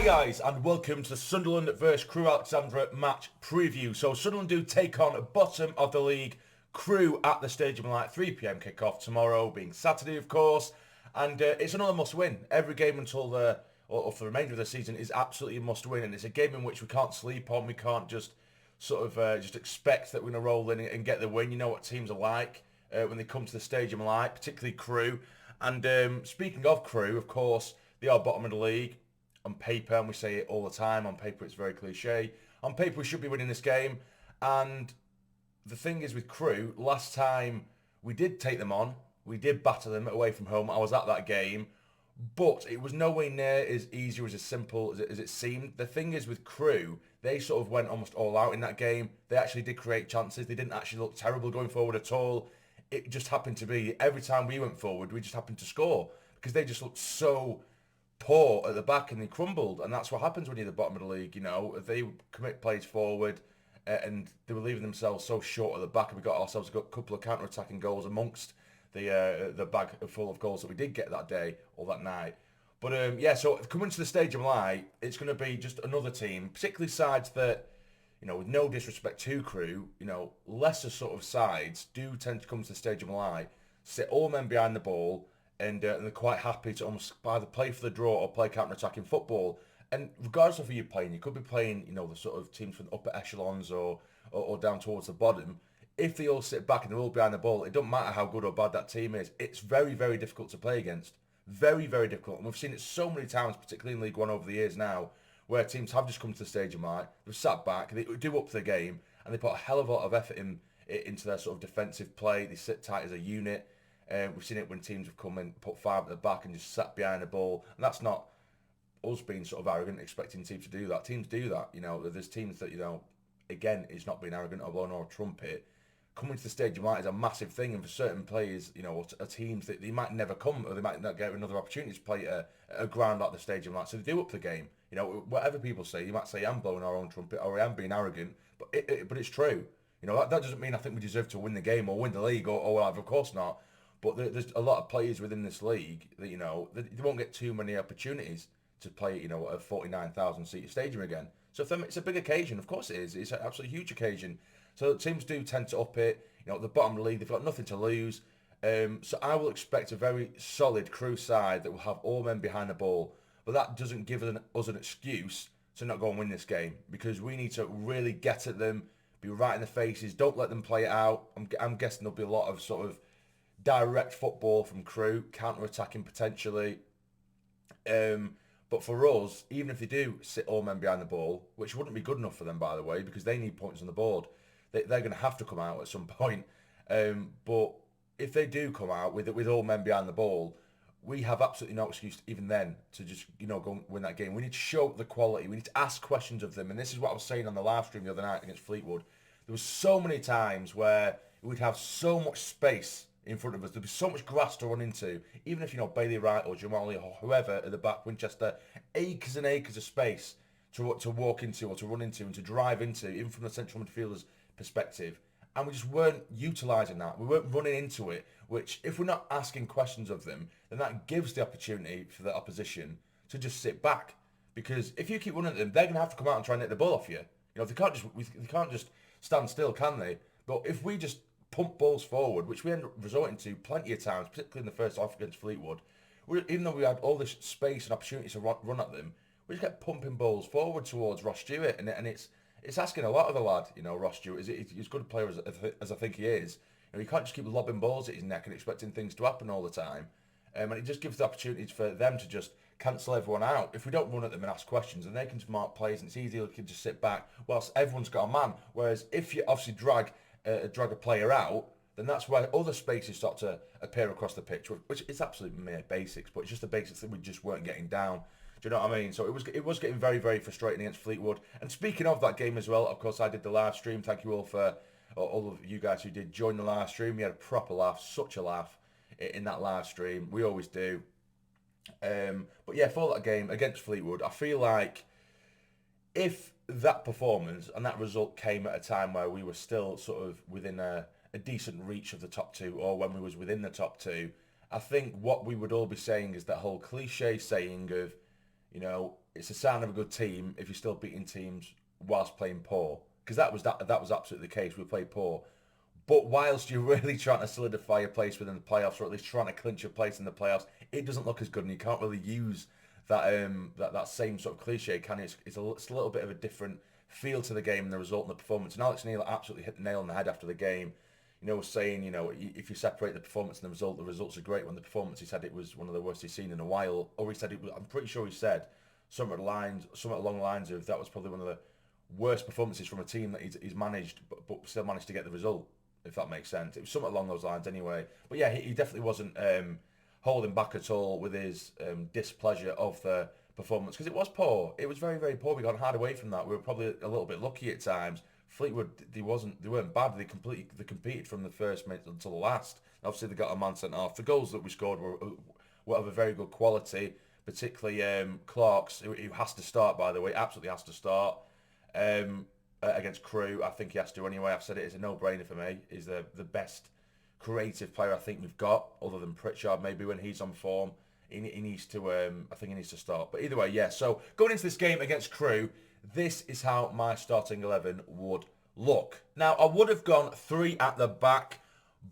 Hi guys, and welcome to the Sunderland vs Crewe Alexandra match preview. So Sunderland do take on bottom of the league Crewe at the Stadium Light 3 p.m. kickoff tomorrow, being Saturday of course, and it's another must-win. Every game until or for the remainder of the season is absolutely a must-win, and it's a game in which we can't sleep on. We can't just sort of just expect that we're going to roll in and get the win. You know what teams are like when they come to the Stadium Light, particularly Crewe. And speaking of Crewe, of course, they are bottom of the league. On paper, and we say it all the time, on paper it's very cliche. On paper we should be winning this game. And the thing is with Crewe, last time we did take them on, we did batter them away from home. I was at that game, but it was nowhere near as easy or as simple as it seemed. The thing is with Crewe, they sort of went almost all out in that game. They actually did create chances. They didn't actually look terrible going forward at all. It just happened to be every time we went forward, we just happened to score because they just looked so poor at the back and they crumbled, and that's what happens when you're at the bottom of the league. You know, they commit plays forward and they were leaving themselves so short at the back, and we got ourselves a couple of counter-attacking goals amongst the bag full of goals that we did get that day or that night. But yeah, so coming to the Stadium Light, it's going to be just another team, particularly sides that, you know, with no disrespect to Crewe, you know, lesser sort of sides do tend to come to the Stadium Light, sit all men behind the ball, and they're quite happy to almost either play for the draw or play counter-attacking football. And regardless of who you're playing, you could be playing, you know, the sort of teams from the upper echelons or down towards the bottom. If they all sit back and they're all behind the ball, it doesn't matter how good or bad that team is. It's very, very difficult to play against. Very, very difficult. And we've seen it so many times, particularly in League One over the years now, where teams have just come to the Stadium Light, they've sat back, they do up the game, and they put a hell of a lot of effort into their sort of defensive play. They sit tight as a unit. We've seen it when teams have come in, put five at the back and just sat behind the ball. And that's not us being sort of arrogant, expecting teams to do that. Teams do that. You know, there's teams that, you know, again, it's not being arrogant or blowing or a trumpet. Coming to the Stadium Light is a massive thing. And for certain players, you know, or teams that they might never come or they might not get another opportunity to play a ground like the Stadium Light. So they do up the game. You know, whatever people say, you might say I'm blowing our own trumpet or I am being arrogant, but it's true. You know, that doesn't mean I think we deserve to win the game or win the league or whatever. Of course not. But there's a lot of players within this league that, you know, they won't get too many opportunities to play, you know, a 49,000 seat stadium again. So for them, it's a big occasion. Of course it is. It's an absolutely huge occasion. So teams do tend to up it. You know, at the bottom of the league, they've got nothing to lose. So I will expect a very solid Crewe side that will have all men behind the ball. But that doesn't give us an excuse to not go and win this game, because we need to really get at them, be right in the faces, don't let them play it out. I'm guessing there'll be a lot of sort of direct football from Crewe, counter-attacking potentially. But for us, even if they do sit all men behind the ball, which wouldn't be good enough for them, by the way, because they need points on the board, they're going to have to come out at some point. But if they do come out with all men behind the ball, we have absolutely no excuse even then to just, you know, go and win that game. We need to show the quality. We need to ask questions of them. And this is what I was saying on the live stream the other night against Fleetwood. There was so many times where we'd have so much space in front of us. There'd be so much grass to run into. Even if, you know, Bailey Wright or Jamali or whoever at the back, Winchester, acres and acres of space to walk into or to run into and to drive into, even from the central midfielder's perspective. And we just weren't utilising that. We weren't running into it, which if we're not asking questions of them, then that gives the opportunity for the opposition to just sit back. Because if you keep running at them, they're going to have to come out and try and hit the ball off you. You know, they can't just stand still, can they? But if we just pump balls forward, which we end up resorting to plenty of times, particularly in the first half against Fleetwood, even though we had all this space and opportunity to run at them, we just kept pumping balls forward towards Ross Stewart, and it's asking a lot of the lad, you know, Ross Stewart. He's as good a player as I think he is. You know, you can't just keep lobbing balls at his neck and expecting things to happen all the time. And it just gives the opportunities for them to just cancel everyone out. If we don't run at them and ask questions, and they can just mark plays, and it's easy to just sit back whilst everyone's got a man. Whereas if you obviously drag a player out, then that's where other spaces start to appear across the pitch, which is absolutely mere basics, but it's just the basics that we just weren't getting down. Do you know what I mean? So it was getting very, very frustrating against Fleetwood. And speaking of that game as well, of course, I did the live stream. Thank you all for all of you guys who did join the live stream. We had a proper laugh, such a laugh in that live stream. We always do. But yeah, for that game against Fleetwood, I feel like if that performance and that result came at a time where we were still sort of within a decent reach of the top two, or when we was within the top two, I think what we would all be saying is that whole cliche saying of, you know, it's a sign of a good team if you're still beating teams whilst playing poor. Because that was absolutely the case. We played poor. But whilst you're really trying to solidify your place within the playoffs, or at least trying to clinch your place in the playoffs, it doesn't look as good, and you can't really use that same sort of cliche, can you? It's a little bit of a different feel to the game and the result and the performance. And Alex Neil absolutely hit the nail on the head after the game. Saying, if you separate the performance and the results are great. When the performance, he said it was one of the worst he's seen in a while. Or he said I'm pretty sure he said something along the lines of that was probably one of the worst performances from a team that he's managed, but still managed to get the result, if that makes sense. It was something along those lines anyway. But yeah, he definitely wasn't holding back at all with his displeasure of the performance, because it was poor. It was very, very poor. We got hard away from that. We were probably a little bit lucky at times. Fleetwood, they weren't bad. They competed from the first minute until the last. Obviously, they got a man sent off. The goals that we scored were of a very good quality, particularly Clark's, who has to start, by the way, absolutely has to start against Crewe. I think he has to anyway. I've said it is a no-brainer for me. He's the best creative player I think we've got, other than Pritchard. Maybe when he's on form, he needs to. I think he needs to start. But either way, yeah. So going into this game against Crewe, this is how my starting 11 would look. Now, I would have gone 3 at the back,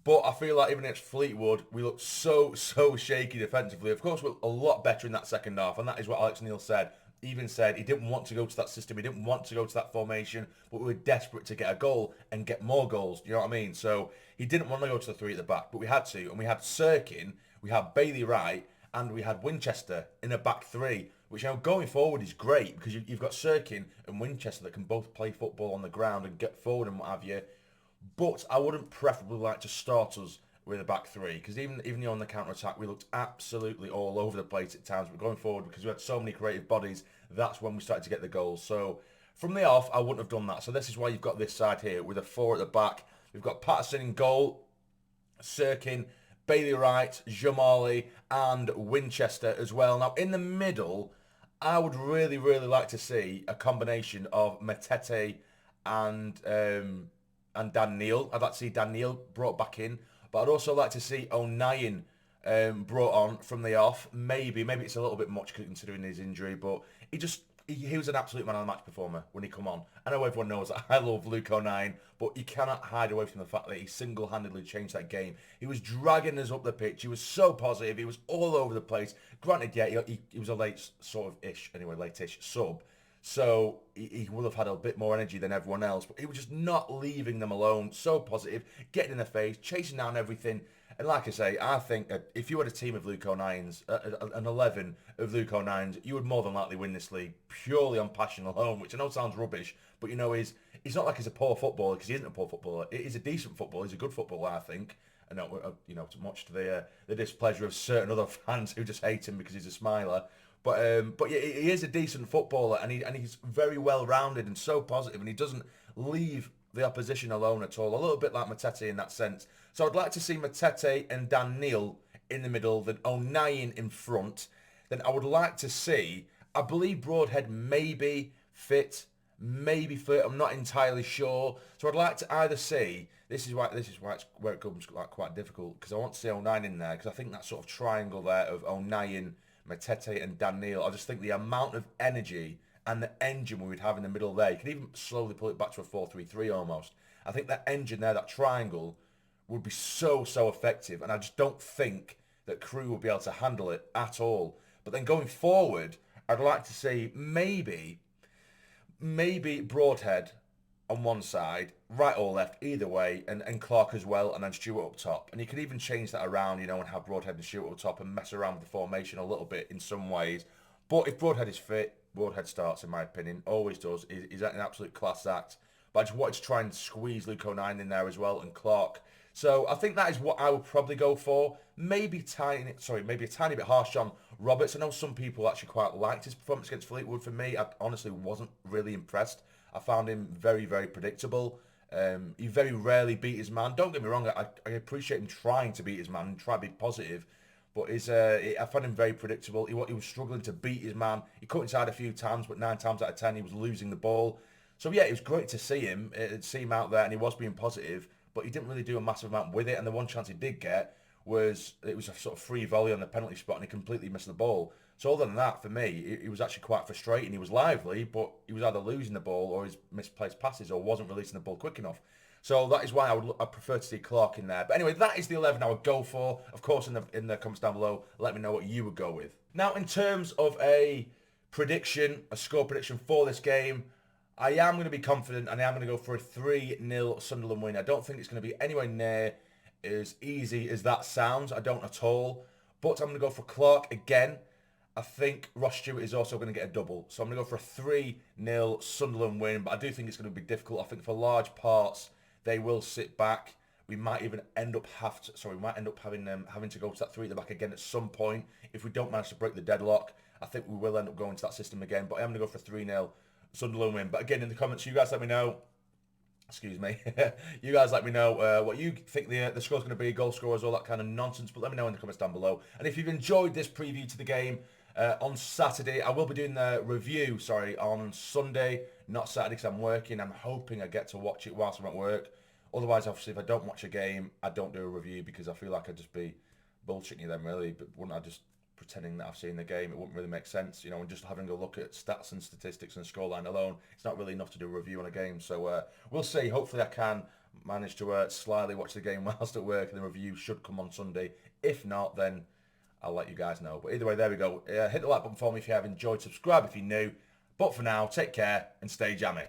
but I feel like even against Fleetwood, we looked so shaky defensively. Of course, we're a lot better in that second half, and that is what Alex Neil said. He even said he didn't want to go to that system, he didn't want to go to that formation, but we were desperate to get a goal and get more goals, you know what I mean? So he didn't want to go to the 3 at the back, but we had to, and we had Sirkin, we had Bailey Wright, and we had Winchester in a back 3, which going forward is great, because you've got Sirkin and Winchester that can both play football on the ground and get forward and what have you. But I wouldn't preferably like to start us with a back 3, because even on the counter-attack, we looked absolutely all over the place at times. But going forward, because we had so many creative bodies, that's when we started to get the goals. So from the off, I wouldn't have done that. So this is why you've got this side here with a 4 at the back. We've got Patterson in goal, Sirkin, Bailey Wright, Jamali, and Winchester as well. Now, in the middle, I would really like to see a combination of Matete and Dan Neil. I'd like to see Dan Neil brought back in, but I'd also like to see O'Nien brought on from the off. Maybe it's a little bit much considering his injury, but he was an absolute man of the match performer when he come on. I know everyone knows that I love Luke O'Nien, but you cannot hide away from the fact that he single-handedly changed that game. He was dragging us up the pitch. He was so positive. He was all over the place. Granted, yeah, he was a late-ish sub, so he would have had a bit more energy than everyone else, but he was just not leaving them alone. So positive, getting in their face, chasing down everything. And like I say, I think that if you had a team of Luke O'Niens, an 11 of Luke O'Niens, you would more than likely win this league purely on passion alone, which I know sounds rubbish, but he's not like he's a poor footballer, because he isn't a poor footballer. He's a decent footballer. He's a good footballer, I think. And much to the displeasure of certain other fans who just hate him because he's a smiler. But yeah, he is a decent footballer, and he's very well rounded and so positive, and he doesn't leave the opposition alone at all. A little bit like Matete in that sense. So I'd like to see Matete and Dan Neil in the middle, then O'Nien in front. Then I would like to see, I believe Broadhead may be fit, I'm not entirely sure. So I'd like to either see, this is where it comes quite difficult, because I want to see O'Nien in there, because I think that sort of triangle there of O'Nien, Matete and Dan Neil, I just think the amount of energy and the engine we would have in the middle there, you could even slowly pull it back to a 4-3-3 almost. I think that engine there, that triangle, would be so effective, and I just don't think that Crewe will be able to handle it at all. But then going forward, I'd like to see maybe Broadhead on one side, right or left, either way, and Clark as well, and then Stewart up top. And you could even change that around, and have Broadhead and Stewart up top and mess around with the formation a little bit in some ways. But if Broadhead is fit, Broadhead starts, in my opinion. Always does. He's an absolute class act. But I just wanted to try and squeeze Luke O'Nien in there as well, and Clark. So I think that is what I would probably go for. Maybe a tiny bit harsh on Roberts. I know some people actually quite liked his performance against Fleetwood. For me, I honestly wasn't really impressed. I found him very predictable. He very rarely beat his man. Don't get me wrong, I appreciate him trying to beat his man and try to be positive. But I found him very predictable. He was struggling to beat his man. He cut inside a few times, but 9 times out of 10 he was losing the ball. So yeah, it was great to see him out there, and he was being positive, but he didn't really do a massive amount with it. And the one chance he did get was it was a sort of free volley on the penalty spot and he completely missed the ball. So other than that, for me, it was actually quite frustrating. He was lively, but he was either losing the ball or his misplaced passes or wasn't releasing the ball quick enough. So that is why I prefer to see Clark in there. But anyway, that is the 11 I would go for. Of course, in the comments down below, let me know what you would go with. Now, in terms of a prediction, a score prediction for this game, I am going to be confident and I am going to go for a 3-0 Sunderland win. I don't think it's going to be anywhere near as easy as that sounds. I don't at all. But I'm going to go for Clark again. I think Ross Stewart is also going to get a double. So I'm going to go for a 3-0 Sunderland win. But I do think it's going to be difficult. I think for large parts, they will sit back. We might even end up having to go to that 3 at the back again at some point. If we don't manage to break the deadlock, I think we will end up going to that system again. But I am going to go for a 3-0 Sunderland win. But again, in the comments, you guys let me know. Excuse me. You guys let me know what you think the score's going to be, goal scorers, all that kind of nonsense. But let me know in the comments down below. And if you've enjoyed this preview to the game on Saturday, I will be doing the review, on Sunday, not Saturday because I'm working. I'm hoping I get to watch it whilst I'm at work. Otherwise, obviously, if I don't watch a game, I don't do a review because I feel like I'd just be bullshitting you then, really. But wouldn't I just pretending that I've seen the game? It wouldn't really make sense, and just having a look at stats and statistics and scoreline alone, it's not really enough to do a review on a game. So we'll see. Hopefully, I can manage to slyly watch the game whilst at work, and the review should come on Sunday. If not, then I'll let you guys know. But either way, there we go. Hit the like button for me if you have enjoyed. Subscribe if you're new. But for now, take care and stay jammy.